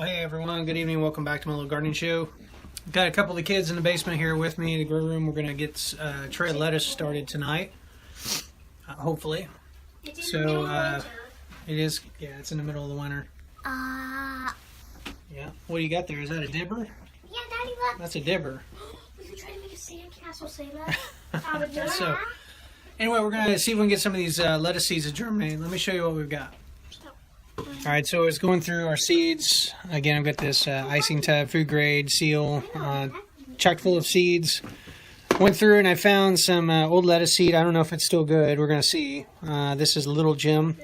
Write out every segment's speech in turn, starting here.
Well, hey everyone, good evening. Welcome back to my little gardening show. Got a couple of the kids in the basement here with me in the grow room. We're going to get a tray of lettuce started tonight, hopefully. So it is, yeah, it's in the middle of the winter. Yeah. What do you got there? Is that a dibber? Yeah, Daddy, look. That's a dibber. We could try to make a sandcastle, say that. So, anyway, we're going to see if we can get some of these lettuce seeds to germinate. Let me show you what we've got. Alright, so it's going through our seeds. Again, I've got this icing tub, food grade seal, chock full of seeds. Went through and I found some old lettuce seed. I don't know if it's still good. We're going to see. This is Little Jim.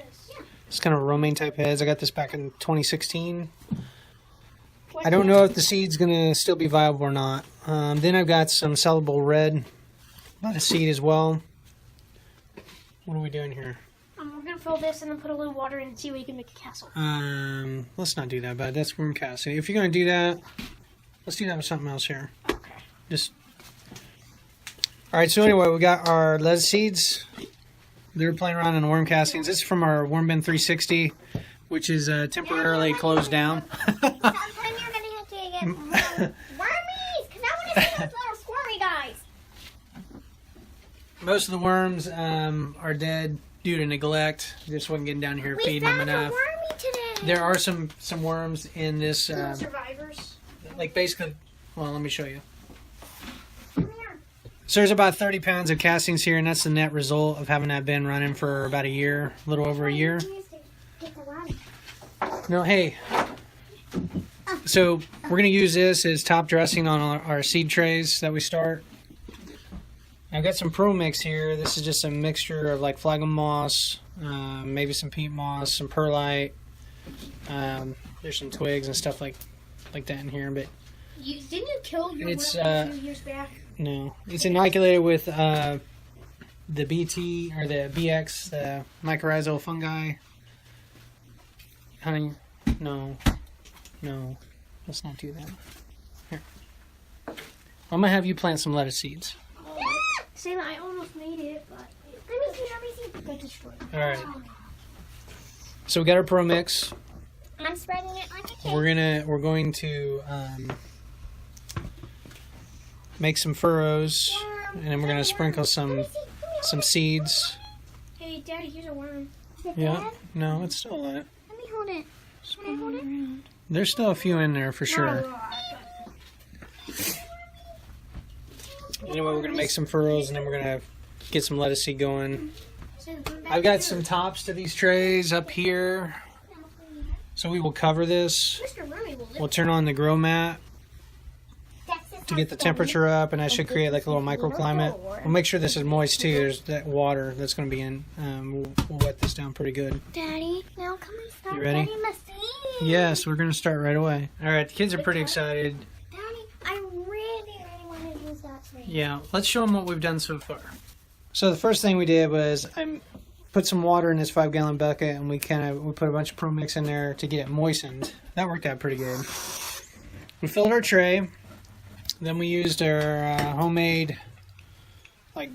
It's kind of romaine type heads. I got this back in 2016. I don't know if the seed's going to still be viable or not. Then I've got some sellable red lettuce seed as well. What are we doing here? We're going to fill this and then put a little water in and see what you can make a castle. Let's not do that, but that's worm casting. If you're going to do that, let's do that with something else here. Okay. Just. Alright, so anyway, we got our lettuce seeds. They're playing around in the worm castings. This is from our Worm Bin 360, which is temporarily closed down. Sometime you're going to have to get more wormies, because I want to see those little squirmy guys. Most of the worms are dead due to neglect. Just wasn't getting down here feeding them enough. We found a wormy today. There are some worms in this. Survivors. Like basically, well, let me show you. Come here. So there's about 30 pounds of castings here, and that's the net result of having that bin running for about a year, a little over a year. No, hey. So we're going to use this as top dressing on our seed trays that we start. I've got some Pro Mix here. This is just a mixture of like phloem moss, maybe some peat moss, some perlite. There's some twigs and stuff like that in here, but Didn't you kill your it's worm a few years back? no, it's inoculated with the BT or the BX, the mycorrhizal fungi. Honey, no, let's not do that. Here, I'm gonna have you plant some lettuce seeds. Sayla, I almost made it, but let me see. Got destroyed. All right. So we got our Pro Mix. I'm spreading it like a cake. We're going to make some furrows, and then we're gonna sprinkle some seeds. Hey, Daddy, here's a worm. Yeah. No, it's still alive. Let me hold it. Can I hold it? There's still a few in there for sure. Anyway, we're going to make some furrows, and then we're going to get some lettuce seed going. I've got some tops to these trays up here. So we will cover this. We'll turn on the grow mat to get the temperature up, and that should create like a little microclimate. We'll make sure this is moist too. There's that water that's going to be in. We'll wet this down pretty good. Daddy, now can we start You ready? getting the seeds? Yes, we're going to start right away. All right, the kids are pretty excited. Daddy, I really want to use that tree. Yeah, let's show them what we've done so far. So the first thing we did was I put some water in this 5-gallon bucket, and we put a bunch of Pro Mix in there to get it moistened. That worked out pretty good. We filled our tray. Then we used our homemade like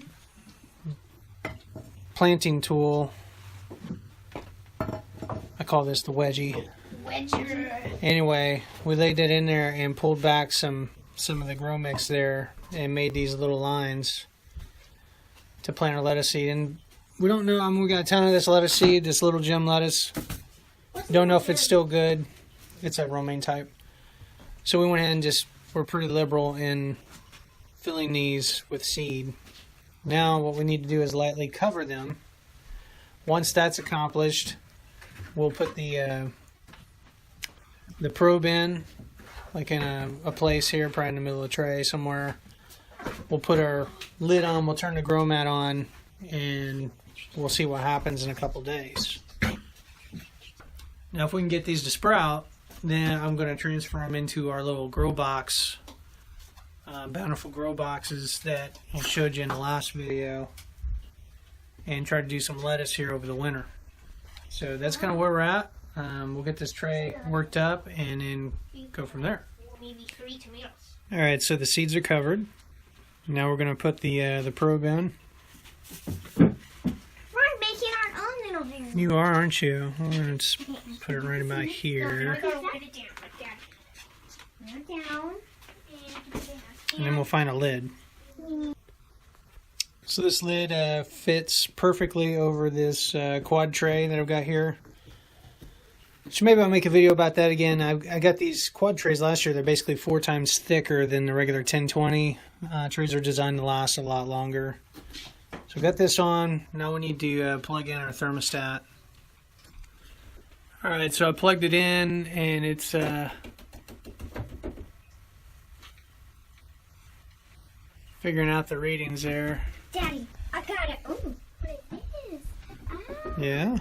planting tool. I call this the wedgie. Anyway, we laid that in there and pulled back some of the grow mix there and made these little lines to plant our lettuce seed. And we don't know, we got a ton of this lettuce seed, this Little Jim lettuce. Don't know if it's still good. It's a romaine type. So we went ahead and we're pretty liberal in filling these with seed. Now what we need to do is lightly cover them. Once that's accomplished, we'll put the probe in, like in a place here, probably in the middle of the tray somewhere. We'll put our lid on, we'll turn the grow mat on, and we'll see what happens in a couple days. Now if we can get these to sprout, then I'm going to transfer them into our little grow box, bountiful grow boxes that I showed you in the last video, and try to do some lettuce here over the winter. So that's kind of where we're at. We'll get this tray worked up and then go from there. Maybe 3 tomatoes. Alright, so the seeds are covered. Now we're going to put the probe in. We're making our own little berry. You are, aren't you? I'm going to put it right about here. Put it down, Put it down. And then we'll find a lid. So this lid fits perfectly over this quad tray that I've got here. So maybe I'll make a video about that again. I got these quad trays last year. They're basically 4 times thicker than the regular 1020. Trays are designed to last a lot longer. So we got this on. Now we need to plug in our thermostat. Alright, so I plugged it in and it's figuring out the readings there. Daddy, I got it. Ooh, what is this? Oh, Yeah.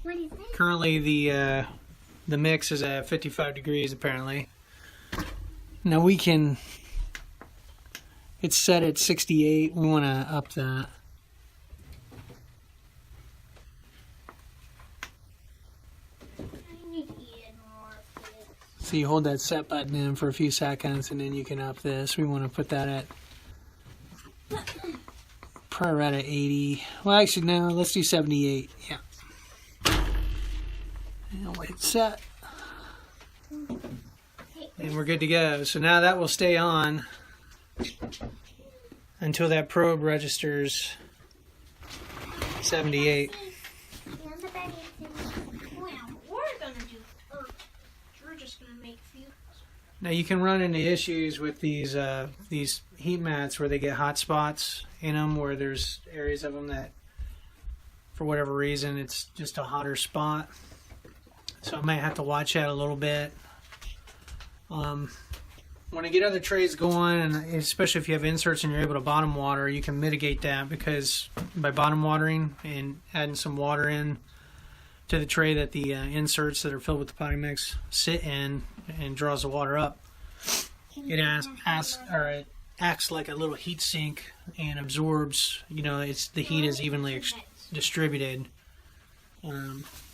what is this? Currently the mix is at 55 degrees apparently. Now we can, it's set at 68. We want to up that. I need to eat more of this. So you hold that set button in for a few seconds and then you can up this. We want to put that at probably right at 80. Well, actually, no, let's do 78. Yeah. And we'll hit set. And we're good to go. So now that will stay on until that probe registers 78. We're just gonna make a few. Now you can run into issues with these heat mats where they get hot spots in them, where there's areas of them that, for whatever reason, it's just a hotter spot. So I might have to watch that a little bit. When I get other trays going, and especially if you have inserts and you're able to bottom water, you can mitigate that, because by bottom watering and adding some water in to the tray that the inserts that are filled with the potting mix sit in and draws the water up, it acts like a little heat sink and absorbs, the heat is evenly distributed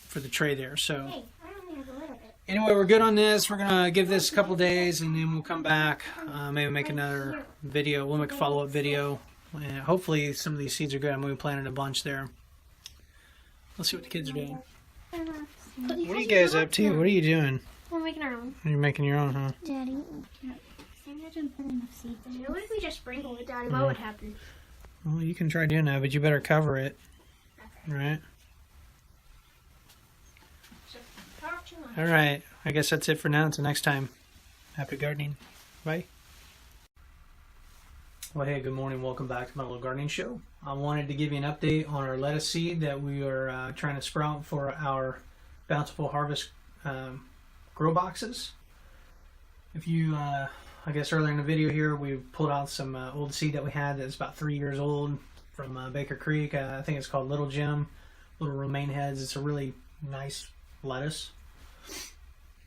for the tray there. So Hey, I only have a little bit. anyway, we're good on this. We're going to give this a couple days and then we'll come back, maybe make another video. We'll make a follow-up video. And hopefully some of these seeds are good. I'm going to be planting a bunch there. Let's see what the kids are doing. What are you guys up to? What are you doing? We're making our own. You're making your own, huh? Daddy, imagine putting enough seeds in it. What if we just sprinkle it, Daddy? What would happen? Well, you can try doing that, but you better cover it. Right? So, talk too much. All right. I guess that's it for now. Until next time. Happy gardening. Bye. Well, hey, good morning. Welcome back to my little gardening show. I wanted to give you an update on our lettuce seed that we are trying to sprout for our Bountiful Harvest grow boxes. If you, I guess earlier in the video here, we pulled out some old seed that we had that's about 3 years old from Baker Creek. I think it's called Little Jim, little romaine heads. It's a really nice lettuce.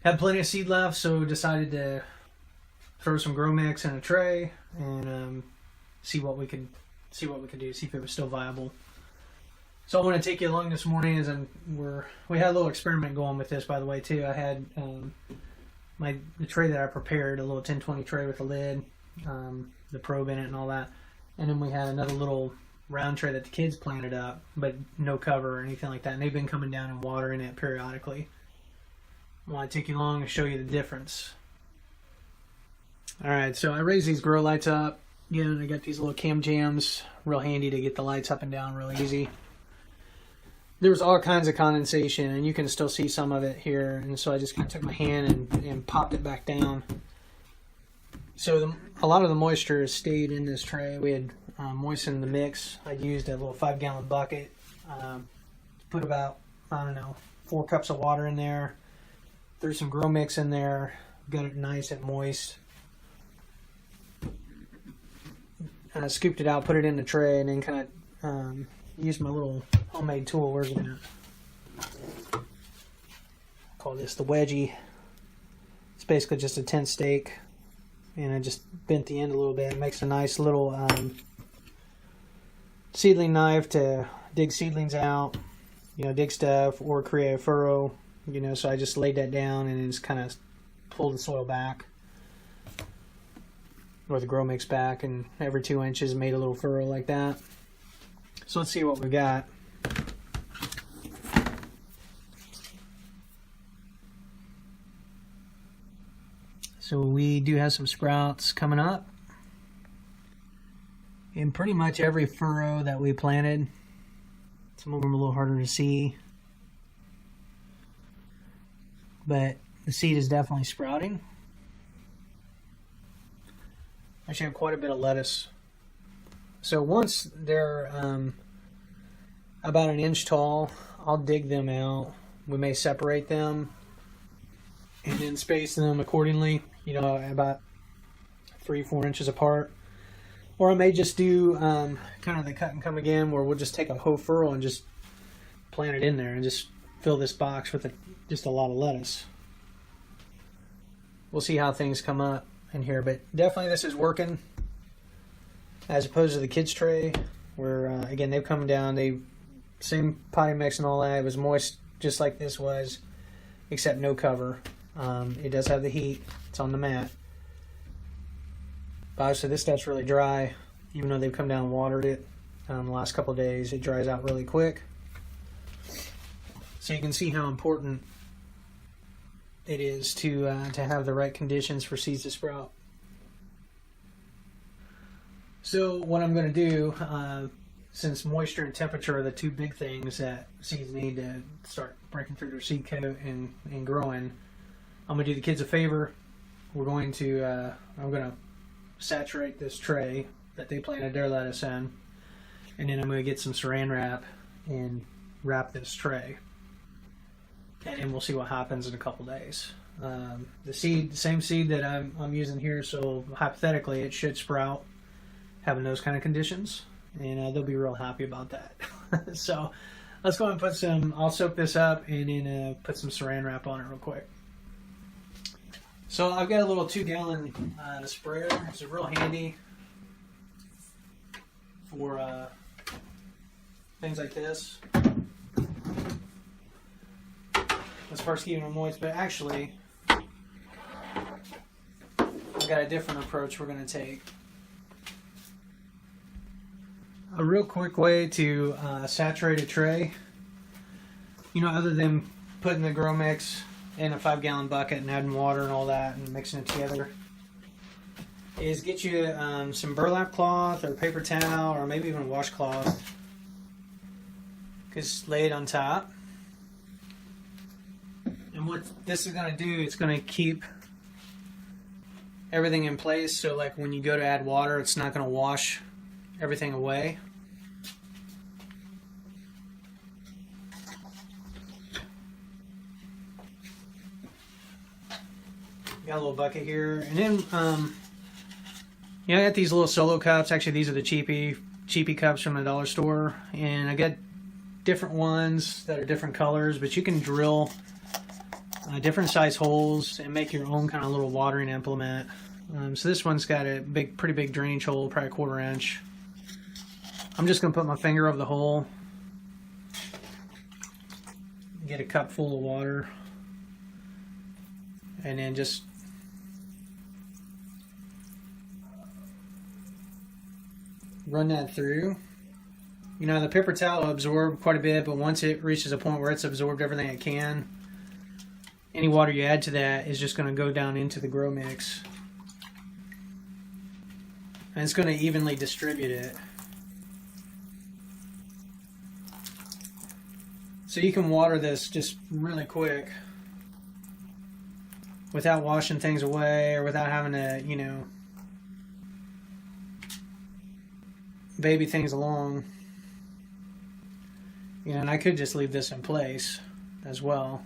Had plenty of seed left, so decided to throw some grow mix in a tray and see what we could do, see if it was still viable. So I want to take you along this morning as we had a little experiment going with this, by the way, too. I had the tray that I prepared, a little 1020 tray with a lid, the probe in it and all that. And then we had another little round tray that the kids planted up, but no cover or anything like that. And they've been coming down and watering it periodically. I want to take you along and show you the difference. Alright, so I raised these grow lights up. And I got these little cam jams, real handy to get the lights up and down real easy. There was all kinds of condensation, and you can still see some of it here. And so I just kind of took my hand and popped it back down. So a lot of the moisture has stayed in this tray. We had moistened the mix. I used a little 5-gallon bucket. Put about, 4 cups of water in there. Threw some grow mix in there. Got it nice and moist. I scooped it out, put it in the tray, and then kind of used my little homemade tool. Where's it at? Call this the wedgie. It's basically just a tent stake, and I just bent the end a little bit. It makes a nice little seedling knife to dig seedlings out, dig stuff or create a furrow. So I just laid that down and just kind of pulled the soil back, or the grow mix back, and every 2 inches made a little furrow like that. So let's see what we got. So we do have some sprouts coming up in pretty much every furrow that we planted. Some of them are a little harder to see, but the seed is definitely sprouting. I actually have quite a bit of lettuce. So once they're about an inch tall, I'll dig them out. We may separate them and then space them accordingly, you know, about 3-4 inches apart. Or I may just do kind of the cut and come again, where we'll just take a whole furrow and just plant it in there and just fill this box with just a lot of lettuce. We'll see how things come up in here, but definitely this is working, as opposed to the kids tray, where again they've come down, they same potting mix and all that. It was moist just like this was, except no cover. It does have the heat. It's on the mat. But obviously this stuff's really dry, even though they've come down and watered it the last couple of days. It dries out really quick. So you can see how important it is to have the right conditions for seeds to sprout. So what I'm going to do, since moisture and temperature are the two big things that seeds need to start breaking through their seed coat and growing, I'm going to do the kids a favor. I'm going to saturate this tray that they planted their lettuce in, and then I'm going to get some saran wrap and wrap this tray, and then we'll see what happens in a couple days. The same seed that I'm using here, so hypothetically it should sprout having those kind of conditions, and they'll be real happy about that. So let's go ahead and put some, I'll soak this up and then put some saran wrap on it real quick. So I've got a little 2-gallon sprayer. It's real handy for things like this. As far as keeping them moist, but actually I've got a different approach we're going to take. A real quick way to saturate a tray, you know, other than putting the grow mix in a 5-gallon bucket and adding water and all that and mixing it together, is get you some burlap cloth or paper towel or maybe even a washcloth. Just lay it on top. And what this is going to do, it's going to keep everything in place, so like when you go to add water, it's not going to wash everything away. Got a little bucket here, and then I got these little solo cups. Actually, these are the cheapy cups from the dollar store, and I got different ones that are different colors, but you can drill different size holes and make your own kind of little watering implement. So this one's got a pretty big drainage hole, probably 1/4 inch. I'm just going to put my finger over the hole, get a cup full of water, and then just run that through. You know, the paper towel will absorb quite a bit, but once it reaches a point where it's absorbed everything it can, any water you add to that is just going to go down into the grow mix, and it's going to evenly distribute it. So you can water this just really quick without washing things away or without having to, you know, baby things along. You know, and I could just leave this in place as well.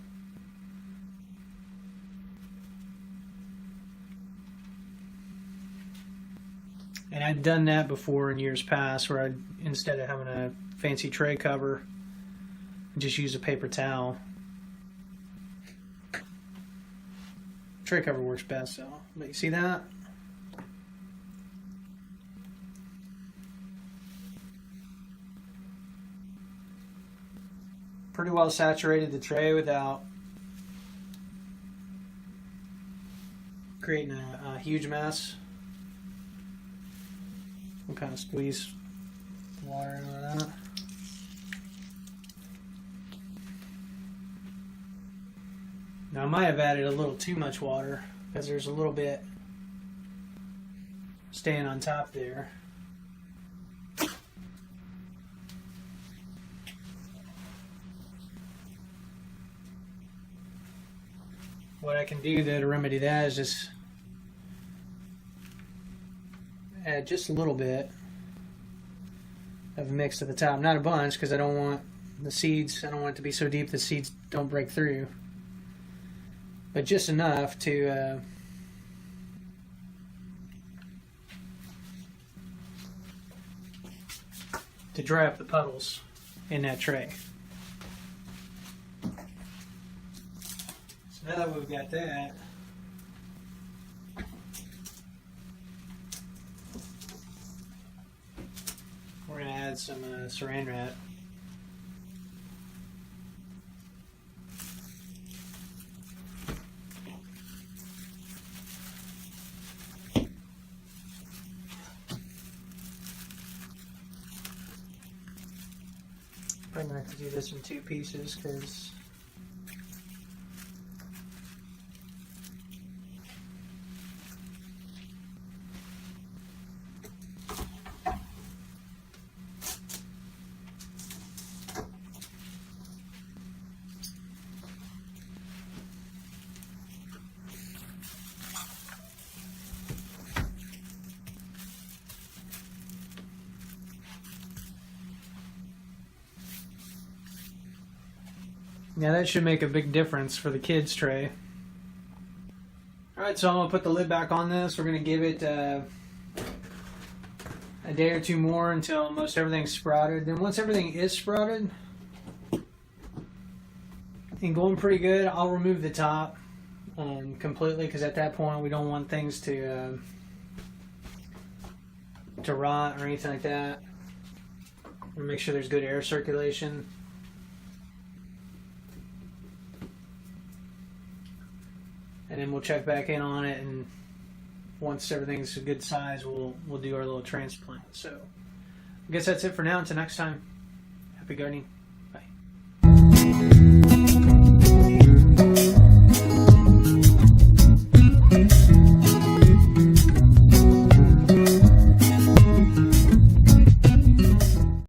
And I'd done that before in years past, where I'd, instead of having a fancy tray cover, just use a paper towel. Tray cover works best, so, but you see that? Pretty well saturated the tray without creating a huge mess. We'll kind of squeeze the water into that. Now I might have added a little too much water. because there's a little bit staying on top there. What I can do though to remedy that is just add just a little bit of mix at the top. Not a bunch, because I don't want the seeds, I don't want it to be so deep the seeds don't break through. But just enough to dry up the puddles in that tray. So now that we've got that, we're going to add some saran wrap. I'm going to have to do this in 2 pieces because yeah, that should make a big difference for the kids' tray. Alright, so I'm going to put the lid back on this. We're going to give it a day or 2 more until most everything's sprouted. Then once everything is sprouted and going pretty good, I'll remove the top completely, because at that point we don't want things to rot or anything like that. We'll make sure there's good air circulation. And then we'll check back in on it, and once everything's a good size, we'll do our little transplant. So I guess that's it for now. Until next time, happy gardening.